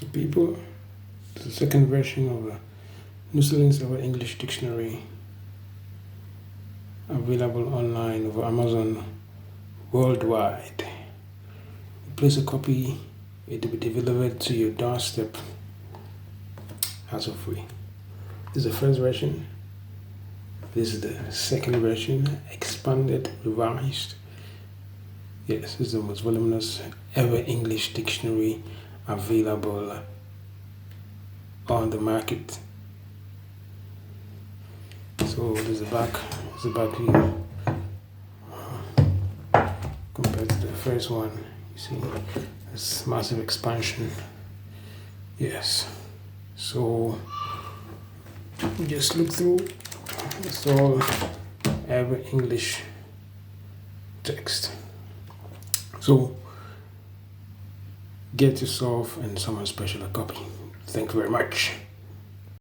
So people, the second version of Nuseline's Our English Dictionary, available online over Amazon worldwide. Place a copy, it will be delivered to your doorstep as of free. This is the first version. This is the second version, expanded, revised. Yes, this is the most voluminous ever English dictionary available on the market. So there's the back. There's the back view. Compared to the first one, you see this massive expansion. Yes. So just look through. It's all ever English text. So get yourself and someone special a copy. Thank you very much.